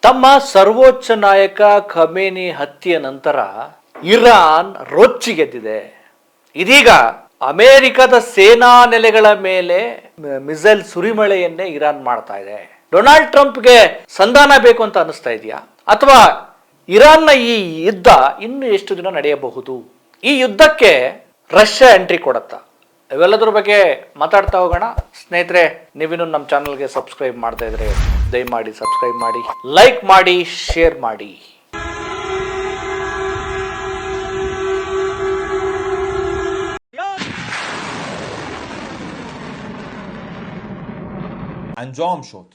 ತಮ್ಮ ಸರ್ವೋಚ್ಚ ನಾಯಕ ಖಮೇನಿ ಹತ್ಯೆಯ ನಂತರ ಇರಾನ್ ರೊಚ್ಚಿಗೆದ್ದಿದೆ. ಇದೀಗ ಅಮೆರಿಕದ ಸೇನಾ ನೆಲೆಗಳ ಮೇಲೆ ಮಿಸೈಲ್ ಸುರಿಮಳೆಯನ್ನೇ ಇರಾನ್ ಮಾಡ್ತಾ ಇದೆ. ಡೊನಾಲ್ಡ್ ಟ್ರಂಪ್ಗೆ ಸಂಧಾನ ಬೇಕು ಅಂತ ಅನಿಸ್ತಾ ಇದೆಯಾ, ಅಥವಾ ಇರಾನ್ನ ಈ ಯುದ್ಧ ಇನ್ನು ಎಷ್ಟು ದಿನ ನಡೆಯಬಹುದು? ಈ ಯುದ್ಧಕ್ಕೆ ರಷ್ಯಾ ಎಂಟ್ರಿ ಕೊಡುತ್ತಾ? ಇವೆಲ್ಲದ್ರ ಬಗ್ಗೆ ಮಾತಾಡ್ತಾ ಹೋಗೋಣ. ಸ್ನೇಹಿತರೆ, ನೀವಿನ್ನು ನಮ್ಮ ಚಾನಲ್ಗೆ ಸಬ್ಸ್ಕ್ರೈಬ್ ಮಾಡ್ತಾ ಇದ್ರೆ ದಯಮಾಡಿ ಸಬ್ಸ್ಕ್ರೈಬ್ ಮಾಡಿ, ಲೈಕ್ ಮಾಡಿ, ಶೇರ್ ಮಾಡಿ. انجام شد.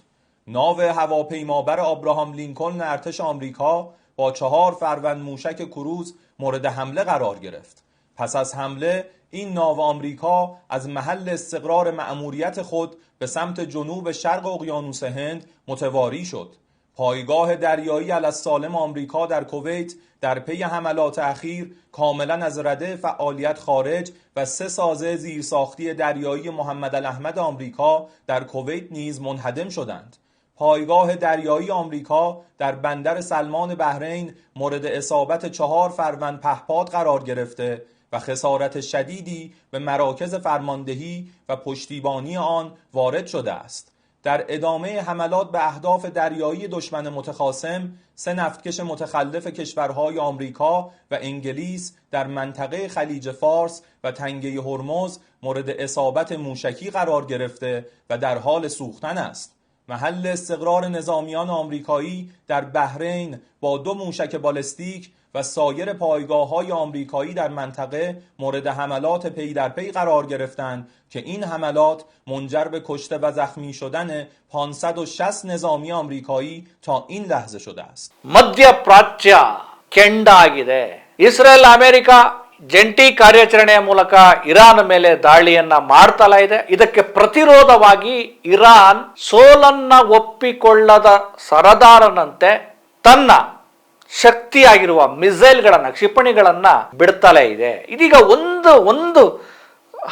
ناو هواپیمابر آبراهام لینکلن ارتش آمریکا با 4 فروند موشک کروز مورد حمله قرار گرفت. پس از حمله این ناو آمریکا از محل استقرار مأموریت خود به سمت جنوب شرق اقیانوس هند متواری شد. پایگاه دریایی السالم آمریکا در کویت در پی حملات اخیر کاملا از رده فعالیت خارج و 3 سازه زیرساختی دریایی محمد الاحمد آمریکا در کویت نیز منهدم شدند. پایگاه دریایی آمریکا در بندر سلمان بحرین مورد اصابت 4 فروند پهپاد قرار گرفته و خسارت شدیدی به مراکز فرماندهی و پشتیبانی آن وارد شده است. در ادامه حملات به اهداف دریایی دشمن متخاصم 3 نفتکش متخلف کشورهای آمریکا و انگلیس در منطقه خلیج فارس و تنگه هرمز مورد اصابت موشکی قرار گرفته و در حال سوختن است. محل استقرار نظامیان آمریکایی در بحرین با 2 موشک بالستیک و سایر پایگاه‌های آمریکایی در منطقه مورد حملات پی در پی قرار گرفتند که این حملات منجر به کشته و زخمی شدن 560 نظامی آمریکایی تا این لحظه شده است. ಮಧ್ಯಪ್ರಾಚ್ಯ ಕೆಂಡಾಗಿದೆ. ಇಸ್ರೇಲ್ ಅಮೆರಿಕ ಜಂಟಿ ಕಾರ್ಯಾಚರಣೆಯ ಮೂಲಕ ಇರಾನ್ ಮೇಲೆ ದಾಳಿಯನ್ನ ಮಾಡ್ತಲೇ ಇದೆ. ಇದಕ್ಕೆ ಪ್ರತಿರೋಧವಾಗಿ ಇರಾನ್ ಸೋಲನ್ನ ಒಪ್ಪಿಕೊಳ್ಳದ ಸರದಾರನಂತೆ ತನ್ನ ಶಕ್ತಿಯಾಗಿರುವ ಮಿಸೈಲ್ಗಳನ್ನ, ಕ್ಷಿಪಣಿಗಳನ್ನ ಬಿಡ್ತಲೇ ಇದೆ. ಇದೀಗ ಒಂದು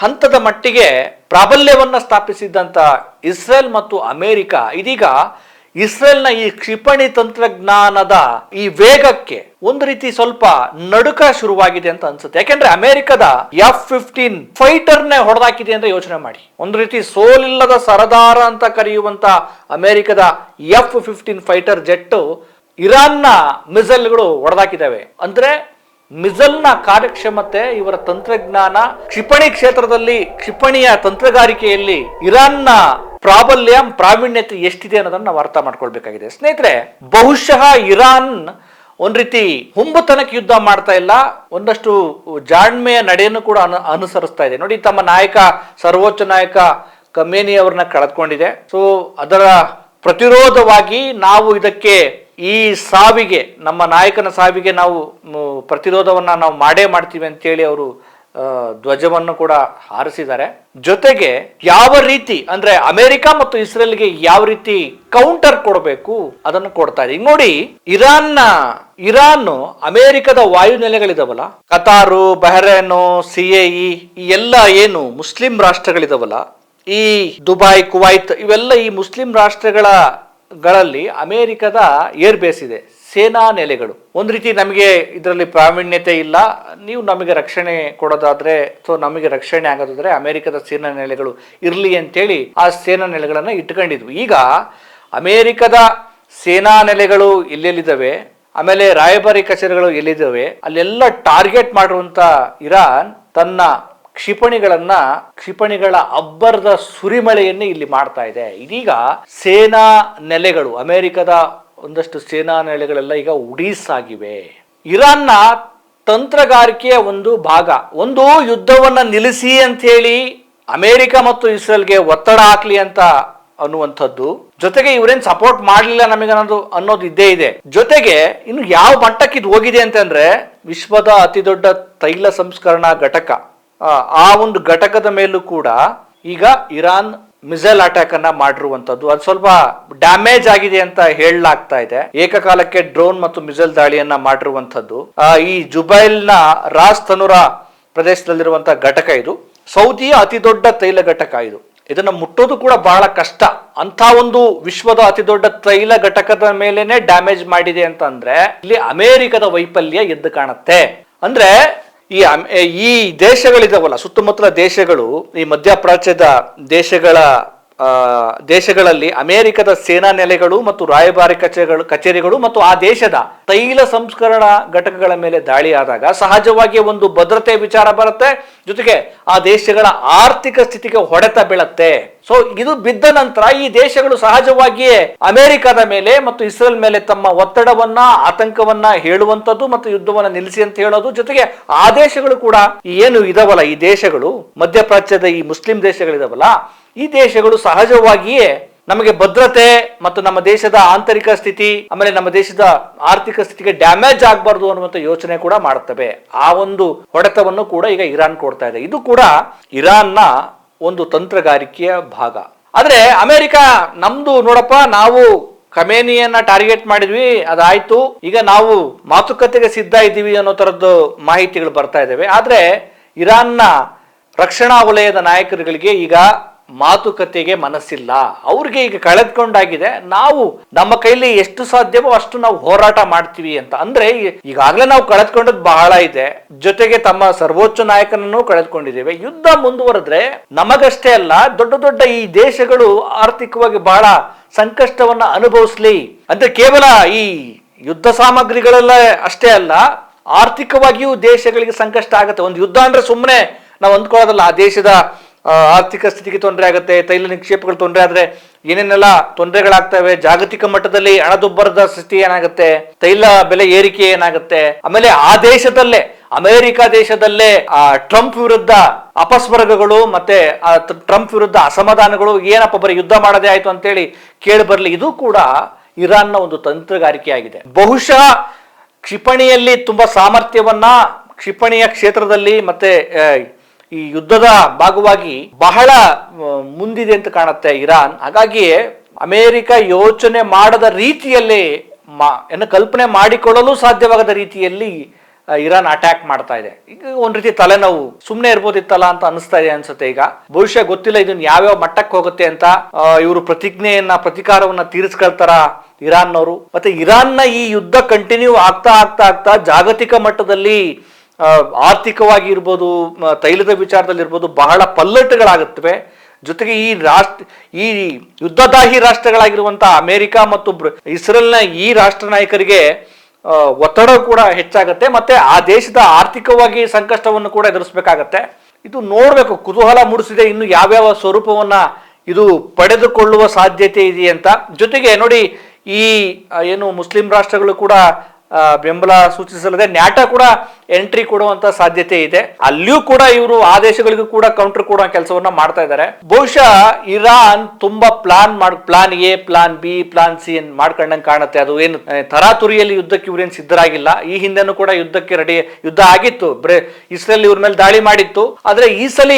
ಹಂತದ ಮಟ್ಟಿಗೆ ಪ್ರಾಬಲ್ಯವನ್ನ ಸ್ಥಾಪಿಸಿದ್ದಂತ ಇಸ್ರೇಲ್ ಮತ್ತು ಅಮೆರಿಕ ಇದೀಗ ಇಸ್ರೇಲ್ನ ಈ ಕ್ಷಿಪಣಿ ತಂತ್ರಜ್ಞಾನದ ಈ ವೇಗಕ್ಕೆ ಒಂದು ರೀತಿ ಸ್ವಲ್ಪ ನಡುಕ ಶುರುವಾಗಿದೆ ಅಂತ ಅನ್ಸುತ್ತೆ. ಯಾಕೆಂದ್ರೆ ಅಮೆರಿಕದ F-15 ಫೈಟರ್ನೇ ಹೊಡೆದಾಕಿದೆ ಅಂತ ಯೋಚನೆ ಮಾಡಿ. ಒಂದು ರೀತಿ ಸೋಲಿಲ್ಲದ ಸರದಾರ ಅಂತ ಕರೆಯುವಂತ ಅಮೆರಿಕದ F-15 ಫೈಟರ್ ಜೆಟ್ ಇರಾನ್ನ ಮಿಸೈಲ್ಗಳು ಹೊಡೆದಾಕಿದ್ದಾವೆ. ಅಂದ್ರೆ ಮಿಸೈಲ್ನ ಕಾರ್ಯಕ್ಷಮತೆ, ಇವರ ತಂತ್ರಜ್ಞಾನ, ಕ್ಷಿಪಣಿ ಕ್ಷೇತ್ರದಲ್ಲಿ, ಕ್ಷಿಪಣಿಯ ತಂತ್ರಗಾರಿಕೆಯಲ್ಲಿ ಇರಾನ್ನ ಪ್ರಾವೀಣ್ಯತೆ ಎಷ್ಟಿದೆ ಅನ್ನೋದನ್ನ ನಾವು ಅರ್ಥ ಮಾಡ್ಕೊಳ್ಬೇಕಾಗಿದೆ. ಸ್ನೇಹಿತರೆ, ಬಹುಶಃ ಇರಾನ್ ಒಂದ್ ರೀತಿ ಹುಂಬತನಕ್ಕೆ ಯುದ್ಧ ಮಾಡ್ತಾ ಇಲ್ಲ, ಒಂದಷ್ಟು ಜಾಣ್ಮೆಯ ನಡೆಯನ್ನು ಕೂಡ ಅನುಸರಿಸ್ತಾ ಇದೆ. ನೋಡಿ, ತಮ್ಮ ನಾಯಕ, ಸರ್ವೋಚ್ಚ ನಾಯಕ ಖಮೇನಿ ಅವರನ್ನ ಕಳೆದುಕೊಂಡಿದೆ. ಸೊ ಅದರ ಪ್ರತಿರೋಧವಾಗಿ ನಾವು ಇದಕ್ಕೆ, ಈ ಸಾವಿಗೆ, ನಮ್ಮ ನಾಯಕನ ಸಾವಿಗೆ ನಾವು ಪ್ರತಿರೋಧವನ್ನ ನಾವು ಮಾಡೇ ಮಾಡ್ತೀವಿ ಅಂತೇಳಿ ಅವರು ಧ್ವಜವನ್ನು ಕೂಡ ಹಾರಿಸಿದ್ದಾರೆ. ಜೊತೆಗೆ ಯಾವ ರೀತಿ ಅಂದ್ರೆ ಅಮೆರಿಕ ಮತ್ತು ಇಸ್ರೇಲ್ಗೆ ಯಾವ ರೀತಿ ಕೌಂಟರ್ ಕೊಡಬೇಕು ಅದನ್ನು ಕೊಡ್ತಾ ಇದೆ. ಈಗ ನೋಡಿ, ಇರಾನ್ ಅಮೆರಿಕದ ವಾಯುನೆಲೆಗಳಿದಾವಲ್ಲ, ಕತಾರು, ಬಹರೇನು, CAE, ಈ ಎಲ್ಲ ಏನು ಮುಸ್ಲಿಂ ರಾಷ್ಟ್ರಗಳಿದಾವಲ್ಲ, ಈ ದುಬೈ, ಕುವೈತ್, ಇವೆಲ್ಲ ಈ ಮುಸ್ಲಿಂ ರಾಷ್ಟ್ರಗಳಲ್ಲಿ ಅಮೆರಿಕದ ಏರ್ ಬೇಸ್ ಇದೆ, ಸೇನಾ ನೆಲೆಗಳು. ಒಂದು ರೀತಿ ನಮಗೆ ಇದರಲ್ಲಿ ಪ್ರಾವೀಣ್ಯತೆ ಇಲ್ಲ, ನೀವು ನಮಗೆ ರಕ್ಷಣೆ ಕೊಡೋದಾದ್ರೆ ಅಥವಾ ನಮಗೆ ರಕ್ಷಣೆ ಆಗೋದಾದ್ರೆ ಅಮೆರಿಕದ ಸೇನಾ ನೆಲೆಗಳು ಇರಲಿ ಅಂತೇಳಿ ಆ ಸೇನಾ ನೆಲೆಗಳನ್ನ ಇಟ್ಕೊಂಡಿದ್ವು. ಈಗ ಅಮೆರಿಕದ ಸೇನಾ ನೆಲೆಗಳು ಎಲ್ಲೆಲ್ಲಿದ್ದಾವೆ, ಆಮೇಲೆ ರಾಯಭಾರಿ ಕಚೇರಿಗಳು ಎಲ್ಲಿದ್ದಾವೆ, ಅಲ್ಲೆಲ್ಲ ಟಾರ್ಗೆಟ್ ಮಾಡಿರುವಂತ ಇರಾನ್ ತನ್ನ ಕ್ಷಿಪಣಿಗಳ ಅಬ್ಬರದ ಸುರಿಮಳೆಯನ್ನೇ ಇಲ್ಲಿ ಮಾಡ್ತಾ ಇದೆ. ಇದೀಗ ಸೇನಾ ನೆಲೆಗಳು, ಅಮೆರಿಕದ ಒಂದಷ್ಟು ಸೇನಾ ನೆಲೆಗಳೆಲ್ಲ ಈಗ ಉಡೀಸಾಗಿವೆ. ಇರಾನ್ನ ತಂತ್ರಗಾರಿಕೆಯ ಒಂದು ಭಾಗ, ಒಂದು ಯುದ್ಧವನ್ನ ನಿಲ್ಲಿಸಿ ಅಂತ ಹೇಳಿ ಅಮೆರಿಕ ಮತ್ತು ಇಸ್ರೇಲ್ಗೆ ಒತ್ತಡ ಹಾಕ್ಲಿ ಅಂತ ಅನ್ನುವಂಥದ್ದು, ಜೊತೆಗೆ ಇವರೇನ್ ಸಪೋರ್ಟ್ ಮಾಡಲಿಲ್ಲ ನಮಗೆ ಅನ್ನೋದು ಇದ್ದೇ ಇದೆ. ಜೊತೆಗೆ ಇನ್ನು ಯಾವ ಮಟ್ಟಕ್ಕೆ ಇದು ಹೋಗಿದೆ ಅಂತಂದ್ರೆ, ವಿಶ್ವದ ಅತಿ ದೊಡ್ಡ ತೈಲ ಸಂಸ್ಕರಣಾ ಘಟಕ, ಆ ಒಂದು ಘಟಕದ ಮೇಲೂ ಕೂಡ ಈಗ ಇರಾನ್ ಮಿಸೈಲ್ ಅಟ್ಯಾಕ್ ಅನ್ನ ಮಾಡಿರುವಂತದ್ದು. ಅದು ಸ್ವಲ್ಪ ಡ್ಯಾಮೇಜ್ ಆಗಿದೆ ಅಂತ ಹೇಳಲಾಗ್ತಾ ಇದೆ. ಏಕಕಾಲಕ್ಕೆ ಡ್ರೋನ್ ಮತ್ತು ಮಿಸೈಲ್ ದಾಳಿಯನ್ನ ಮಾಡಿರುವಂತದ್ದು ಈ ಜುಬೈಲ್ನ ರಾಸ್ ತನುರಾ ಪ್ರದೇಶದಲ್ಲಿರುವಂತಹ ಘಟಕ ಇದು. ಸೌದಿಯ ಅತಿ ದೊಡ್ಡ ತೈಲ ಘಟಕ ಇದು. ಇದನ್ನ ಮುಟ್ಟೋದು ಕೂಡ ಬಹಳ ಕಷ್ಟ. ಅಂತ ಒಂದು ವಿಶ್ವದ ಅತಿ ದೊಡ್ಡ ತೈಲ ಘಟಕದ ಮೇಲೆನೆ ಡ್ಯಾಮೇಜ್ ಮಾಡಿದೆ ಅಂತಂದ್ರೆ ಇಲ್ಲಿ ಅಮೆರಿಕದ ವೈಫಲ್ಯ ಎದ್ದು ಕಾಣುತ್ತೆ. ಅಂದ್ರೆ ಈ ದೇಶಗಳಿದಾವಲ್ಲ, ಸುತ್ತಮುತ್ತಲ ದೇಶಗಳು, ಈ ಮಧ್ಯಪ್ರಾಚ್ಯದ ದೇಶಗಳಲ್ಲಿ ಅಮೆರಿಕದ ಸೇನಾ ನೆಲೆಗಳು ಮತ್ತು ರಾಯಭಾರಿ ಕಚೇರಿಗಳು ಮತ್ತು ಆ ದೇಶದ ತೈಲ ಸಂಸ್ಕರಣಾ ಘಟಕಗಳ ಮೇಲೆ ದಾಳಿ ಆದಾಗ ಸಹಜವಾಗಿ ಒಂದು ಭದ್ರತೆ ವಿಚಾರ ಬರುತ್ತೆ, ಜೊತೆಗೆ ಆ ದೇಶಗಳ ಆರ್ಥಿಕ ಸ್ಥಿತಿಗೆ ಹೊಡೆತ ಬೀಳತ್ತೆ. ಸೊ ಇದು ಬಿದ್ದ ನಂತರ ಈ ದೇಶಗಳು ಸಹಜವಾಗಿಯೇ ಅಮೆರಿಕದ ಮೇಲೆ ಮತ್ತು ಇಸ್ರೇಲ್ ಮೇಲೆ ತಮ್ಮ ಒತ್ತಡವನ್ನ, ಆತಂಕವನ್ನ ಹೇಳುವಂಥದ್ದು ಮತ್ತು ಯುದ್ಧವನ್ನ ನಿಲ್ಲಿಸಿ ಅಂತ ಹೇಳೋದು, ಜೊತೆಗೆ ಆ ದೇಶಗಳು ಕೂಡ ಏನು ಇದಾವಲ್ಲ, ಈ ದೇಶಗಳು ಮಧ್ಯಪ್ರಾಚ್ಯದ ಈ ಮುಸ್ಲಿಂ ದೇಶಗಳಿದಾವಲ್ಲ, ಈ ದೇಶಗಳು ಸಹಜವಾಗಿಯೇ ನಮಗೆ ಭದ್ರತೆ ಮತ್ತು ನಮ್ಮ ದೇಶದ ಆಂತರಿಕ ಸ್ಥಿತಿ, ಆಮೇಲೆ ನಮ್ಮ ದೇಶದ ಆರ್ಥಿಕ ಸ್ಥಿತಿಗೆ ಡ್ಯಾಮೇಜ್ ಆಗಬಾರ್ದು ಅನ್ನುವಂಥ ಯೋಚನೆ ಕೂಡ ಮಾಡುತ್ತವೆ. ಆ ಒಂದು ಹೊಡೆತವನ್ನು ಕೂಡ ಈಗ ಇರಾನ್ ಕೊಡ್ತಾ ಇದೆ. ಇದು ಕೂಡ ಇರಾನ್ನ ಒಂದು ತಂತ್ರಗಾರಿಕೆಯ ಭಾಗ. ಆದ್ರೆ ಅಮೆರಿಕ ನಮ್ದು ನೋಡಪ್ಪ, ನಾವು ಖಮೇನಿಯನ್ನ ಟಾರ್ಗೆಟ್ ಮಾಡಿದ್ವಿ, ಅದಾಯ್ತು, ಈಗ ನಾವು ಮಾತುಕತೆಗೆ ಸಿದ್ಧ ಇದ್ದೀವಿ ಅನ್ನೋ ತರದ್ದು ಮಾಹಿತಿಗಳು ಬರ್ತಾ ಇದ್ದಾವೆ. ಆದ್ರೆ ಇರಾನ್ನ ರಕ್ಷಣಾ ವಲಯದ ನಾಯಕರುಗಳಿಗೆ ಈಗ ಮಾತುಕತೆಗೆ ಮನಸ್ಸಿಲ್ಲ. ಅವ್ರಿಗೆ ಈಗ ಕಳೆದುಕೊಂಡಾಗಿದೆ. ನಾವು ನಮ್ಮ ಕೈಲಿ ಎಷ್ಟು ಸಾಧ್ಯವೋ ಅಷ್ಟು ನಾವು ಹೋರಾಟ ಮಾಡ್ತೀವಿ ಅಂತ. ಅಂದ್ರೆ ಈಗಾಗಲೇ ನಾವು ಕಳೆದುಕೊಂಡದ್ದು ಬಹಳ ಇದೆ, ಜೊತೆಗೆ ತಮ್ಮ ಸರ್ವೋಚ್ಚ ನಾಯಕನನ್ನು ಕಳೆದುಕೊಂಡಿದ್ದೇವೆ. ಯುದ್ಧ ಮುಂದುವರೆದ್ರೆ ನಮಗಷ್ಟೇ ಅಲ್ಲ, ದೊಡ್ಡ ದೊಡ್ಡ ಈ ದೇಶಗಳು ಆರ್ಥಿಕವಾಗಿ ಬಹಳ ಸಂಕಷ್ಟವನ್ನ ಅನುಭವಿಸ್ಲಿ. ಅಂದ್ರೆ ಕೇವಲ ಈ ಯುದ್ಧ ಸಾಮಗ್ರಿಗಳೆಲ್ಲ ಅಷ್ಟೇ ಅಲ್ಲ, ಆರ್ಥಿಕವಾಗಿಯೂ ದೇಶಗಳಿಗೆ ಸಂಕಷ್ಟ ಆಗುತ್ತೆ. ಒಂದು ಯುದ್ಧ ಅಂದ್ರೆ ಸುಮ್ಮನೆ ನಾವು ಅಂದ್ಕೊಳ್ಳೋದಲ್ಲ. ಆ ದೇಶದ ಆರ್ಥಿಕ ಸ್ಥಿತಿಗೆ ತೊಂದರೆ ಆಗುತ್ತೆ, ತೈಲ ನಿಕ್ಷೇಪಗಳು ತೊಂದರೆ ಆದ್ರೆ ಏನೇನೆಲ್ಲ ತೊಂದರೆಗಳಾಗ್ತವೆ, ಜಾಗತಿಕ ಮಟ್ಟದಲ್ಲಿ ಹಣದುಬ್ಬರದ ಸ್ಥಿತಿ ಏನಾಗುತ್ತೆ, ತೈಲ ಬೆಲೆ ಏರಿಕೆ ಏನಾಗುತ್ತೆ, ಆಮೇಲೆ ಆ ದೇಶದಲ್ಲೇ ಅಮೆರಿಕ ದೇಶದಲ್ಲೇ ಟ್ರಂಪ್ ವಿರುದ್ಧ ಅಪಸ್ವರ್ಗಗಳು ಮತ್ತೆ ಟ್ರಂಪ್ ವಿರುದ್ಧ ಅಸಮಾಧಾನಗಳು, ಏನಪ್ಪ ಬರೀ ಯುದ್ಧ ಮಾಡದೇ ಆಯ್ತು ಅಂತೇಳಿ ಕೇಳಿ ಬರ್ಲಿ. ಇದು ಕೂಡ ಇರಾನ್ನ ಒಂದು ತಂತ್ರಗಾರಿಕೆ ಆಗಿದೆ. ಬಹುಶಃ ಕ್ಷಿಪಣಿಯಲ್ಲಿ ತುಂಬಾ ಸಾಮರ್ಥ್ಯವನ್ನ, ಕ್ಷಿಪಣಿಯ ಕ್ಷೇತ್ರದಲ್ಲಿ ಮತ್ತೆ ಈ ಯುದ್ಧದ ಭಾಗವಾಗಿ ಬಹಳ ಮುಂದಿದೆ ಅಂತ ಕಾಣುತ್ತೆ ಇರಾನ್. ಹಾಗಾಗಿಯೇ ಅಮೆರಿಕ ಯೋಚನೆ ಮಾಡದ ರೀತಿಯಲ್ಲಿ ಕಲ್ಪನೆ ಮಾಡಿಕೊಳ್ಳಲು ಸಾಧ್ಯವಾಗದ ರೀತಿಯಲ್ಲಿ ಇರಾನ್ ಅಟ್ಯಾಕ್ ಮಾಡ್ತಾ ಇದೆ. ಈಗ ಒಂದ್ ರೀತಿ ತಲೆನೋವು, ಸುಮ್ಮನೆ ಇರ್ಬೋದಿತ್ತಲ್ಲ ಅಂತ ಅನಿಸ್ತಾ ಇದೆ ಅನ್ಸುತ್ತೆ. ಈಗ ಬಹುಶಃ ಗೊತ್ತಿಲ್ಲ ಇದನ್ನ ಯಾವ್ಯಾವ ಮಟ್ಟಕ್ಕೆ ಹೋಗುತ್ತೆ ಅಂತ. ಇವರು ಪ್ರತಿಕಾರವನ್ನ ತೀರಿಸ್ಕೊಳ್ತಾರ ಇರಾನ್ನವರು. ಮತ್ತೆ ಇರಾನ್ನ ಈ ಯುದ್ಧ ಕಂಟಿನ್ಯೂ ಆಗ್ತಾ ಆಗ್ತಾ ಆಗ್ತಾ ಜಾಗತಿಕ ಮಟ್ಟದಲ್ಲಿ ಆರ್ಥಿಕವಾಗಿ ಇರ್ಬೋದು, ತೈಲದ ವಿಚಾರದಲ್ಲಿ ಇರ್ಬೋದು, ಬಹಳ ಪಲ್ಲಟಗಳಾಗುತ್ತವೆ. ಜೊತೆಗೆ ಈ ಯುದ್ಧದಾಹಿ ರಾಷ್ಟ್ರಗಳಾಗಿರುವಂತಹ ಅಮೆರಿಕ ಮತ್ತು ಇಸ್ರೇಲ್ನ ಈ ರಾಷ್ಟ್ರ ನಾಯಕರಿಗೆ ಒತ್ತಡ ಕೂಡ ಹೆಚ್ಚಾಗುತ್ತೆ. ಮತ್ತೆ ಆ ದೇಶದ ಆರ್ಥಿಕವಾಗಿ ಸಂಕಷ್ಟವನ್ನು ಕೂಡ ಎದುರಿಸಬೇಕಾಗತ್ತೆ. ಇದು ನೋಡ್ಬೇಕು, ಕುತೂಹಲ ಮೂಡಿಸಿದೆ ಇನ್ನು ಯಾವ್ಯಾವ ಸ್ವರೂಪವನ್ನ ಇದು ಪಡೆದುಕೊಳ್ಳುವ ಸಾಧ್ಯತೆ ಇದೆ ಅಂತ. ಜೊತೆಗೆ ನೋಡಿ, ಈ ಏನು ಮುಸ್ಲಿಂ ರಾಷ್ಟ್ರಗಳು ಕೂಡ ಬೆಂಬಲ ಸೂಚಿಸಲಿದೆ, ನ್ಯಾಟೋ ಕೂಡ ಎಂಟ್ರಿ ಕೊಡುವಂತ ಸಾಧ್ಯತೆ ಇದೆ. ಅಲ್ಲಿಯೂ ಕೂಡ ಇವರು ಆ ದೇಶಗಳಿಗೂ ಕೂಡ ಕೌಂಟರ್ ಕೊಡುವ ಕೆಲಸವನ್ನ ಮಾಡ್ತಾ ಇದ್ದಾರೆ. ಬಹುಶಃ ಇರಾನ್ ತುಂಬಾ plan A, plan B, plan C ಮಾಡ್ಕೊಂಡಂಗೆ ಕಾಣುತ್ತೆ. ಅದು ಏನು ತರಾತುರಿಯಲ್ಲಿ ಯುದ್ಧಕ್ಕೆ ಇವ್ರೇನು ಸಿದ್ಧರಾಗಿಲ್ಲ. ಈ ಹಿಂದೆನೂ ಕೂಡ ಯುದ್ಧ ಆಗಿತ್ತು, ಇಸ್ರೇಲ್ ಇವ್ರ ಮೇಲೆ ದಾಳಿ ಮಾಡಿತ್ತು. ಆದ್ರೆ ಈ ಸಲ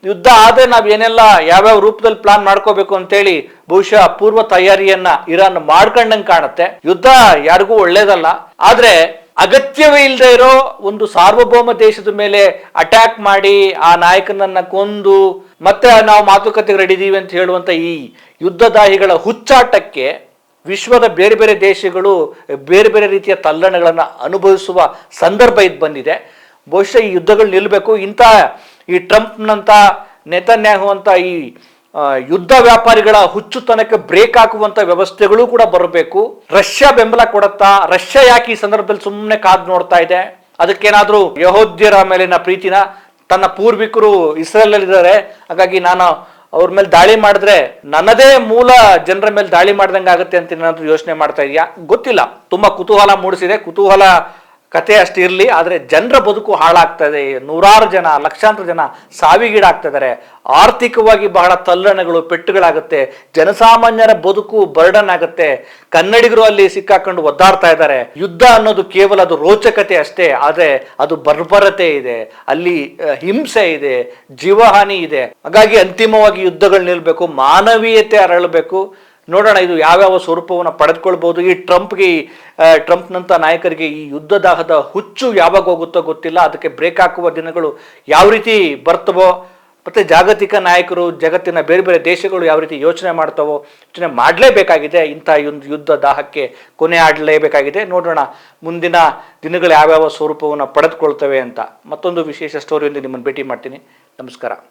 ಯುದ್ಧ ಆದ್ರೆ ನಾವ್ ಏನೆಲ್ಲ ಯಾವ್ಯಾವ ರೂಪದಲ್ಲಿ ಪ್ಲಾನ್ ಮಾಡ್ಕೋಬೇಕು ಅಂತೇಳಿ ಬಹುಶಃ ಪೂರ್ವ ತಯಾರಿಯನ್ನ ಇರಾನ್ ಮಾಡ್ಕೊಂಡಂಗೆ ಕಾಣುತ್ತೆ. ಯುದ್ಧ ಯಾರಿಗೂ ಒಳ್ಳೇದಲ್ಲ, ಆದ್ರೆ ಅಗತ್ಯವೇ ಇಲ್ಲದೆ ಇರೋ ಒಂದು ಸಾರ್ವಭೌಮ ದೇಶದ ಮೇಲೆ ಅಟ್ಯಾಕ್ ಮಾಡಿ ಆ ನಾಯಕನನ್ನ ಕೊಂದು ಮತ್ತೆ ನಾವು ಮಾತುಕತೆಗೆ ರೆಡಿ ಇದೀವಿ ಅಂತ ಹೇಳುವಂತ ಈ ಯುದ್ಧದಾಹಿಗಳ ಹುಚ್ಚಾಟಕ್ಕೆ ವಿಶ್ವದ ಬೇರೆ ಬೇರೆ ದೇಶಗಳು ಬೇರೆ ಬೇರೆ ರೀತಿಯ ತಲ್ಲಣಗಳನ್ನ ಅನುಭವಿಸುವ ಸಂದರ್ಭ ಇದು ಬಂದಿದೆ. ಬಹುಶಃ ಈ ಯುದ್ಧಗಳು ನಿಲ್ಲಬೇಕು. ಈ ಟ್ರಂಪ್ನಂತ, ನೆತನ್ಯಾಹು ಅಂತ ಈ ಯುದ್ಧ ವ್ಯಾಪಾರಿಗಳ ಹುಚ್ಚುತನಕ್ಕೆ ಬ್ರೇಕ್ ಹಾಕುವಂತ ವ್ಯವಸ್ಥೆಗಳು ಕೂಡ ಬರಬೇಕು. ರಷ್ಯಾ ಬೆಂಬಲ ಕೊಡುತ್ತಾ? ರಷ್ಯಾ ಯಾಕೆ ಈ ಸಂದರ್ಭದಲ್ಲಿ ಸುಮ್ಮನೆ ಕಾದು ನೋಡ್ತಾ ಇದೆ? ಅದಕ್ಕೇನಾದ್ರೂ ಯಹೂದ್ಯರ ಮೇಲಿನ ಪ್ರೀತಿನ, ತನ್ನ ಪೂರ್ವಿಕರು ಇಸ್ರೇಲ್ ಅಲ್ಲಿ ಇದ್ದಾರೆ, ಹಾಗಾಗಿ ನಾನು ಅವ್ರ ಮೇಲೆ ದಾಳಿ ಮಾಡಿದ್ರೆ ನನ್ನದೇ ಮೂಲ ಜನರ ಮೇಲೆ ದಾಳಿ ಮಾಡ್ದಂಗೆ ಆಗುತ್ತೆ ಅಂತ ಏನಾದ್ರು ಯೋಚನೆ ಮಾಡ್ತಾ ಇದೆಯಾ ಗೊತ್ತಿಲ್ಲ. ತುಂಬಾ ಕುತೂಹಲ ಮೂಡಿಸಿದೆ. ಕುತೂಹಲ ಕತೆ ಅಷ್ಟೇ ಇರಲಿ, ಆದರೆ ಜನರ ಬದುಕು ಹಾಳಾಗ್ತಾ ಇದೆ. ನೂರಾರು ಜನ, ಲಕ್ಷಾಂತರ ಜನ ಸಾವಿಗೀಡಾಗ್ತಾ ಇದ್ದಾರೆ. ಆರ್ಥಿಕವಾಗಿ ಬಹಳ ತಲ್ಲಣಗಳು, ಪೆಟ್ಟುಗಳಾಗುತ್ತೆ. ಜನಸಾಮಾನ್ಯರ ಬದುಕು ಬರ್ಡನ್ ಆಗುತ್ತೆ. ಕನ್ನಡಿಗರು ಅಲ್ಲಿ ಸಿಕ್ಕಾಕೊಂಡು ಒದ್ದಾಡ್ತಾ ಇದ್ದಾರೆ. ಯುದ್ಧ ಅನ್ನೋದು ಕೇವಲ ಅದು ರೋಚಕತೆ ಅಷ್ಟೇ, ಆದರೆ ಅದು ಬರ್ಬರತೆ ಇದೆ, ಅಲ್ಲಿ ಹಿಂಸೆ ಇದೆ, ಜೀವಹಾನಿ ಇದೆ. ಹಾಗಾಗಿ ಅಂತಿಮವಾಗಿ ಯುದ್ಧಗಳು ನಿಲ್ಬೇಕು, ಮಾನವೀಯತೆ ಅರಳಬೇಕು. ನೋಡೋಣ ಇದು ಯಾವ್ಯಾವ ಸ್ವರೂಪವನ್ನು ಪಡೆದುಕೊಳ್ಬಹುದು. ಈ ಟ್ರಂಪ್ನಂತ ನಾಯಕರಿಗೆ ಈ ಯುದ್ಧದಾಹದ ಹುಚ್ಚು ಯಾವಾಗ ಹೋಗುತ್ತೋ ಗೊತ್ತಿಲ್ಲ. ಅದಕ್ಕೆ ಬ್ರೇಕ್ ಹಾಕುವ ದಿನಗಳು ಯಾವ ರೀತಿ ಬರ್ತವೋ ಮತ್ತು ಜಾಗತಿಕ ನಾಯಕರು, ಜಗತ್ತಿನ ಬೇರೆ ಬೇರೆ ದೇಶಗಳು ಯಾವ ರೀತಿ ಯೋಚನೆ ಮಾಡ್ತಾವೋ, ಯೋಚನೆ ಮಾಡಲೇಬೇಕಾಗಿದೆ. ಇಂಥ ಯುದ್ಧ ದಾಹಕ್ಕೆ ಕೊನೆ ಆಡಲೇಬೇಕಾಗಿದೆ. ನೋಡೋಣ ಮುಂದಿನ ದಿನಗಳು ಯಾವ್ಯಾವ ಸ್ವರೂಪವನ್ನು ಪಡೆದುಕೊಳ್ತವೆ ಅಂತ. ಮತ್ತೊಂದು ವಿಶೇಷ ಸ್ಟೋರಿಯೊಂದಿಗೆ ನಿಮ್ಮನ್ನು ಭೇಟಿ ಮಾಡ್ತೀನಿ. ನಮಸ್ಕಾರ.